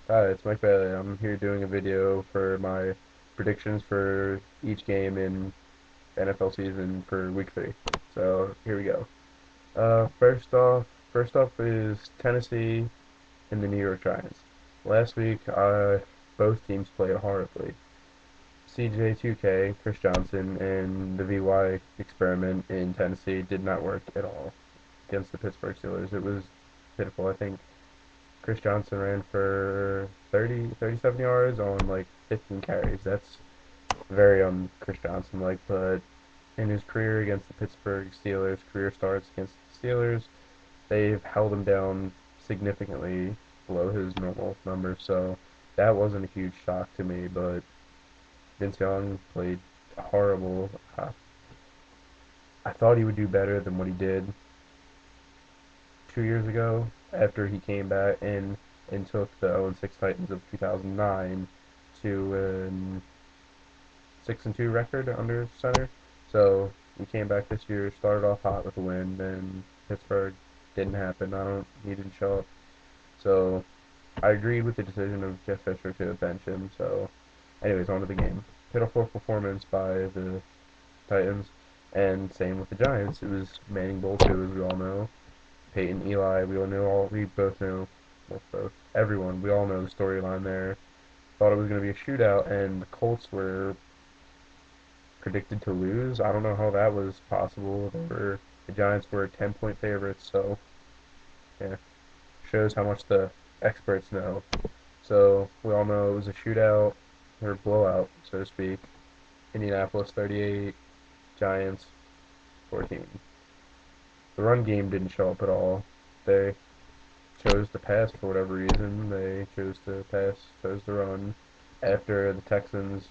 Hi, it's Mike Bailey. I'm here doing a video for my predictions for each game in the NFL season for week 3. So here we go. First up is Tennessee and the New York Giants. Last week, both teams played horribly. CJ2K, Chris Johnson, and the VY experiment in Tennessee did not work at all against the Pittsburgh Steelers. It was pitiful. I think Chris Johnson ran for 37 yards on like 15 carries. That's very Chris Johnson like, but in his career against the Pittsburgh Steelers, career starts against the Steelers, they've held him down significantly below his normal numbers. So that wasn't a huge shock to me, but Vince Young played horrible. I thought he would do better than what he did 2 years ago after he came back and took the 0-6 Titans of 2009 to a 6-2 record under center. So we came back this year, started off hot with a win, then Pittsburgh didn't happen. He didn't show up. So I agreed with the decision of Jeff Fisher to bench him. So, anyways, on to the game. Pitiful performance by the Titans, and same with the Giants. It was Manning Bowl 2, as we all know. Peyton, Eli, we both know, well, both, everyone, we all know the storyline there. Thought it was going to be a shootout, and the Colts were predicted to lose. I don't know how that was possible. The Giants were 10-point favorites, so yeah, shows how much the experts know. So we all know it was a shootout or blowout, so to speak. Indianapolis 38, Giants 14. The run game didn't show up at all. They chose to pass for whatever reason. They chose to pass, chose to run after the Texans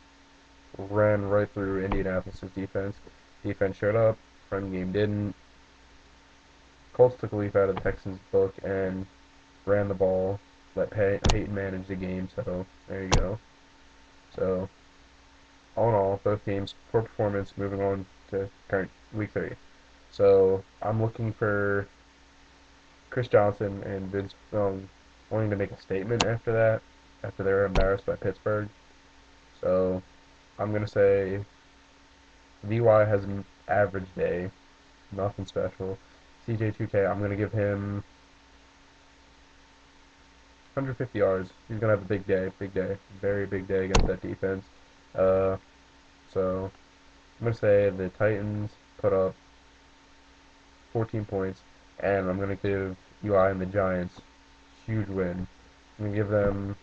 ran right through Indianapolis' defense. Defense showed up, run game didn't. Colts took a leaf out of the Texans' book and ran the ball, let Peyton manage the game, so there you go. So, all in all, both teams, poor performance, moving on to current week 3. So, I'm looking for Chris Johnson and Vince Young wanting to make a statement after that, after they were embarrassed by Pittsburgh. So, I'm going to say VY has an average day, nothing special. CJ2K, I'm going to give him 150 yards. He's going to have a big day, very big day against that defense. Uh, so I'm going to say the Titans put up 14 points, and I'm going to give Eli and the Giants huge win. I'm going to give them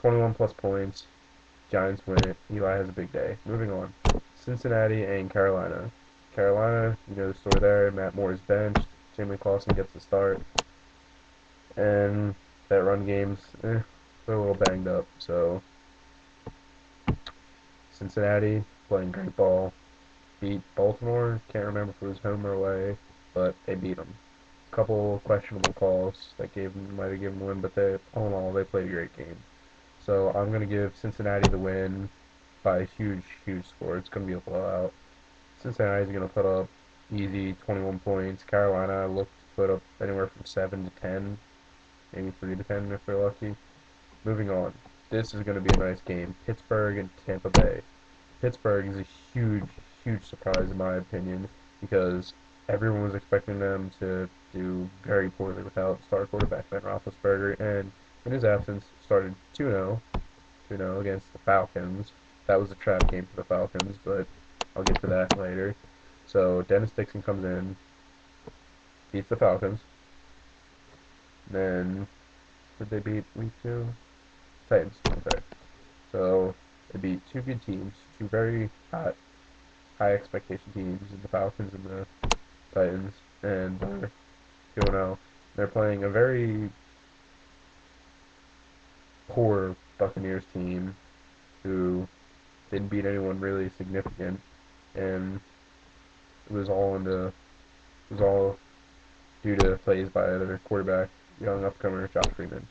21 plus points. Giants win it. Eli has a big day. Moving on. Cincinnati and Carolina. Carolina, you know the story there. Matt Moore is benched. Jimmy Clausen gets the start. And that run game's they're a little banged up. So Cincinnati playing great ball. Beat Baltimore. Can't remember if it was home or away, but they beat them. A couple questionable calls that might have given them a win, but all in all, they played a great game. So I'm going to give Cincinnati the win by a huge, huge score. It's going to be a blowout. Cincinnati's going to put up easy 21 points. Carolina looked to put up anywhere from 7 to 10, maybe 3 to 10 if they're lucky. Moving on. This is going to be a nice game. Pittsburgh and Tampa Bay. Pittsburgh is a huge, huge surprise in my opinion because everyone was expecting them to do very poorly without star quarterback Ben Roethlisberger, and in his absence started 2-0, 2-0 against the Falcons. That was a trap game for the Falcons, but I'll get to that later. So Dennis Dixon comes in, beats the Falcons. Then did they beat week 2? Titans. Okay. So they beat two good teams, two very high expectation teams in the Falcons and the Titans, and they're 2-0. They're playing a very poor Buccaneers team who didn't beat anyone really significant, and it was all due to plays by their quarterback, young upcomer Josh Freeman.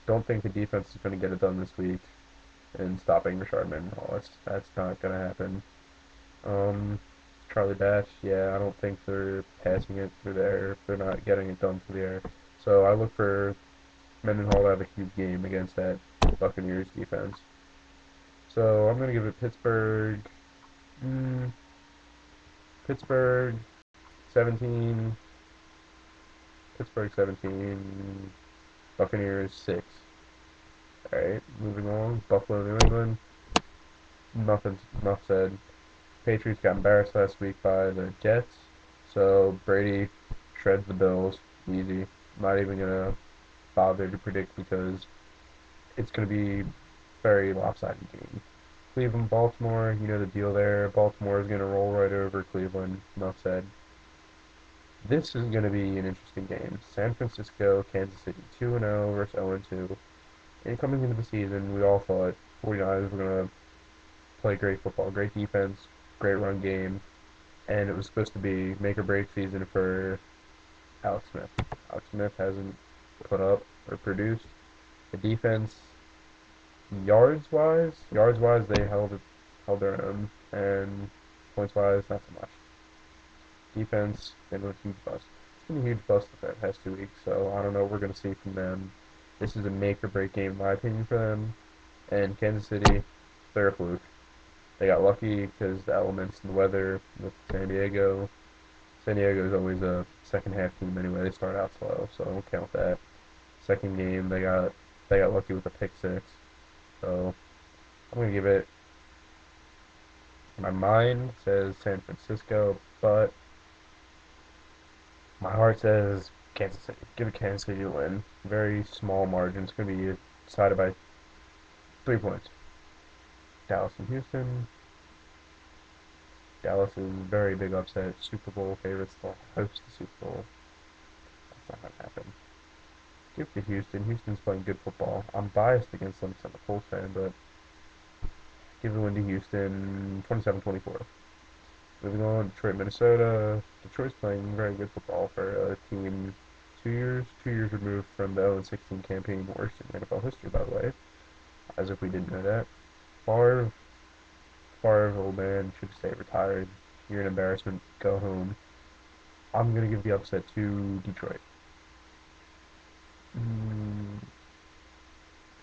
Don't think the defense is going to get it done this week and stopping Rashard Mendenhall. That's not going to happen. Um, Charlie Batch, yeah, I don't think they're passing it through the air. They're not getting it done through the air. So I look for Mendenhall have a huge game against that Buccaneers defense. So I'm gonna give it Pittsburgh. Mm, Pittsburgh 17. Pittsburgh 17. Buccaneers 6. All right, moving on. Buffalo, New England. Nothing. Enough said. Patriots got embarrassed last week by the Jets, so Brady shreds the Bills. Easy. Not even gonna bother to predict because it's gonna be very lopsided game. Cleveland, Baltimore, you know the deal there. Baltimore is gonna roll right over Cleveland. Enough said. This is gonna be an interesting game. San Francisco, Kansas City, 2-0 versus 0-2. And coming into the season, we all thought 49ers were gonna play great football, great defense, great run game, and it was supposed to be make or break season for Alex Smith. Alex Smith hasn't put up or produced. The defense, yards wise, they held their own, and points wise, not so much. Defense, been a huge bust. It's been a huge bust the past 2 weeks, so I don't know what we're gonna see from them. This is a make or break game, in my opinion, for them. And Kansas City, they're a fluke. They got lucky because the elements and the weather with San Diego. San Diego is always a second half team anyway. They start out slow, so I don't count that. Second game, they got lucky with a pick six. So I'm gonna give it. My mind says San Francisco, but my heart says Kansas City. Give it Kansas City to win. Very small margin. It's gonna be decided by 3 points. Dallas and Houston. Dallas is very big upset. Super Bowl favorites. They'll host the Super Bowl. That's not gonna happen. Give it to Houston. Houston's playing good football. I'm biased against them because I'm a Colts fan, but give the win to Houston 27-24. Moving on, Detroit, Minnesota. Detroit's playing very good football for a team 2 years removed from the 0-16 campaign, worst in NFL history, by the way, as if we didn't know that. Favre, old man, should stay retired. You're an embarrassment. Go home. I'm going to give the upset to Detroit.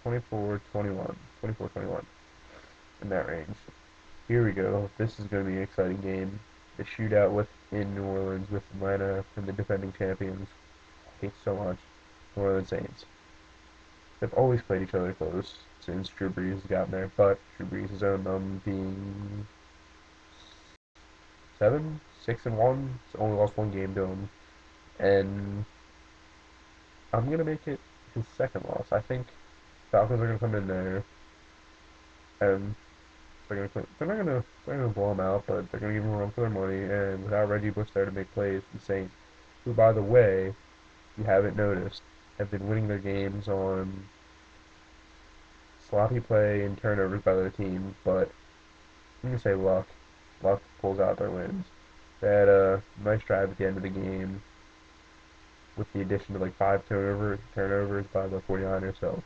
24-21. 24-21. In that range. Here we go. This is going to be an exciting game. The shootout in New Orleans with Atlanta and the defending champions. I hate so much. New Orleans Saints. They've always played each other close since Drew Brees has gotten there, but Drew Brees has owned them being 6-1. It's only lost one game to him, and I'm gonna make it his second loss. I think Falcons are gonna come in there and they're gonna blow them out, but they're gonna give them a run for their money. And without Reggie Bush there to make plays, the Saints, who by the way, if you haven't noticed, have been winning their games on sloppy play and turnovers by their team, but I'm gonna say luck. Luck pulls out their wins. They had a nice drive at the end of the game with the addition of like five turnovers by the 49ers. So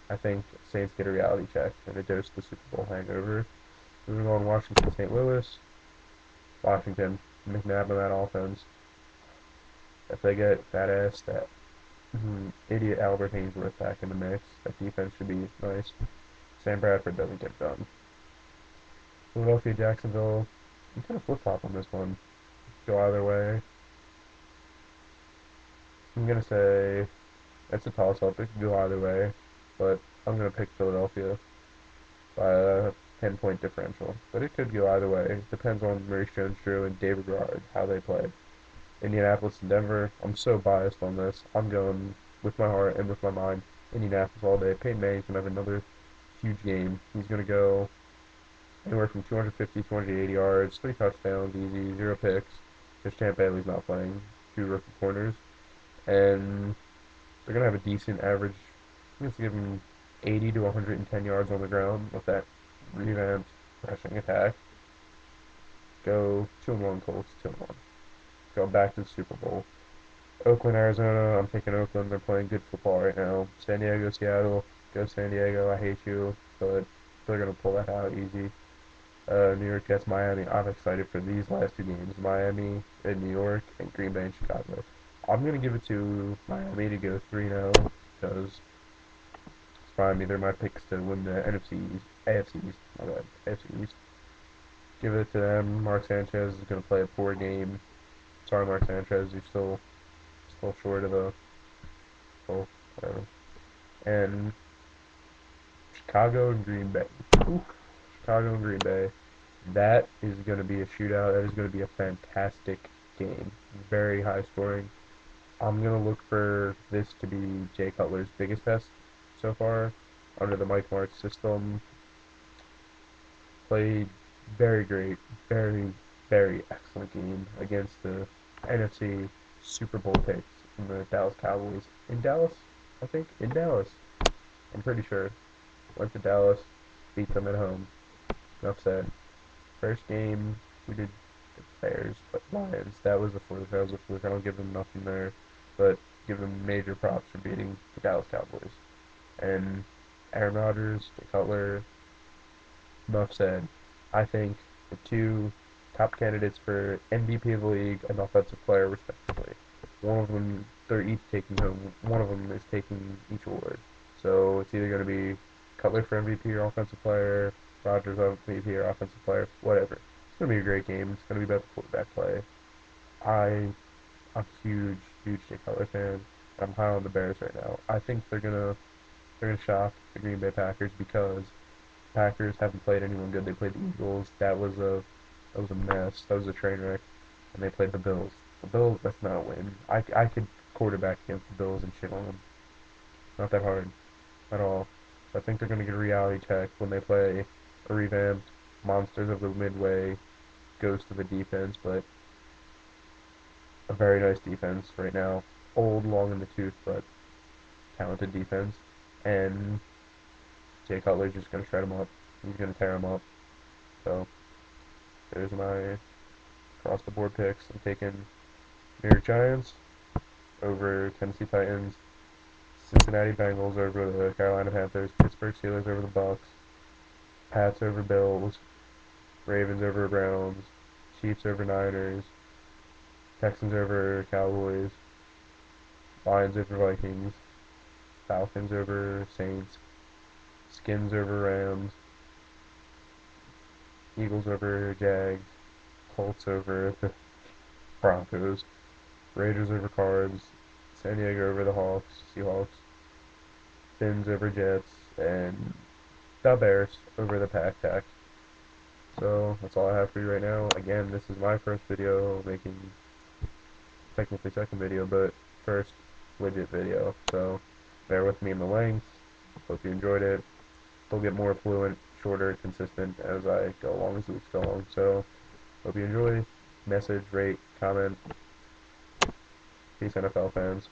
I think Saints get a reality check and a dose of the Super Bowl hangover. Moving on, Washington, St. Louis. Washington, McNabb on that offense. If they get fat ass that idiot Albert Haynesworth back in the mix, that defense should be nice. Sam Bradford doesn't get done. Philadelphia, Jacksonville. I'm kind of flip flop on this one. Go either way. I'm gonna say it's a toss up. It could go either way, but I'm gonna pick Philadelphia by a 10-point differential. But it could go either way. It depends on Maurice Jones-Drew and David Garrard how they play. Indianapolis and Denver. I'm so biased on this. I'm going with my heart and with my mind. Indianapolis all day. Peyton Manning's gonna have another huge game. He's gonna go anywhere from 250, 280 yards, 3 touchdowns, easy, 0 picks. Because Champ Bailey's not playing. 2 rookie corners. And they're going to have a decent average. I'm going to give them 80 to 110 yards on the ground with that revamped rushing attack. Go 2-1 Colts, 2-1. Go back to the Super Bowl. Oakland, Arizona. I'm taking Oakland. They're playing good football right now. San Diego, Seattle. Go San Diego. I hate you, but they're going to pull that out easy. New York Jets, Miami. I'm excited for these last two games. Miami and New York and Green Bay and Chicago. I'm going to give it to Miami to go 3-0. because it's fine. They're my picks to win the NFC East, AFC East, my bad, AFC East. Give it to them. Mark Sanchez is going to play a poor game. Sorry, Mark Sanchez, you're still short of the goal, whatever. And Chicago and Green Bay. Ooh, Chicago and Green Bay. That is going to be a shootout. That is going to be a fantastic game. Very high scoring. I'm going to look for this to be Jay Cutler's biggest test so far under the Mike Martz system. Played very great, very, very excellent game against the NFC Super Bowl picks in the Dallas Cowboys. In Dallas, I think? In Dallas. I'm pretty sure. Went to Dallas, beat them at home. Enough said. First game, we did the Bears, but Lions. That was a fluke. That was a fluke. I don't give them nothing there, but give them major props for beating the Dallas Cowboys. And Aaron Rodgers, Jay Cutler, enough said. I think the two top candidates for MVP of the league and offensive player, respectively. One of them, they're each taking home. One of them is taking each award. So it's either going to be Cutler for MVP or offensive player, Rodgers MVP or offensive player, whatever. It's going to be a great game. It's going to be about the quarterback play. I'm a huge, huge Jay Cutler fan. I'm high on the Bears right now. I think they're gonna shock the Green Bay Packers because Packers haven't played anyone good. They played the Eagles. That was a mess. That was a train wreck. And they played the Bills. The Bills, that's not a win. I could quarterback against the Bills and shit on them. Not that hard at all. So I think they're going to get a reality check when they play a revamped Monsters of the Midway Ghost of a defense, but a very nice defense right now. Old, long in the tooth, but talented defense. And Jay Cutler's just going to shred him up. He's going to tear him up. So there's my across the board picks. I'm taking New York Giants over Tennessee Titans, Cincinnati Bengals over the Carolina Panthers, Pittsburgh Steelers over the Bucks, Pats over Bills, Ravens over Browns, Chiefs over Niners, Texans over Cowboys, Lions over Vikings, Falcons over Saints, Skins over Rams, Eagles over Jags, Colts over the Broncos, Raiders over Cards, San Diego over the Hawks, Seahawks, Fins over Jets, and the Bears over the Pack. So that's all I have for you right now. Again, this is my first video, making technically second video, but first legit video. So bear with me in the length. Hope you enjoyed it. It'll get more fluent, shorter, consistent as I go along, as the weeks go along. So hope you enjoy. Message, rate, comment. Peace, NFL fans.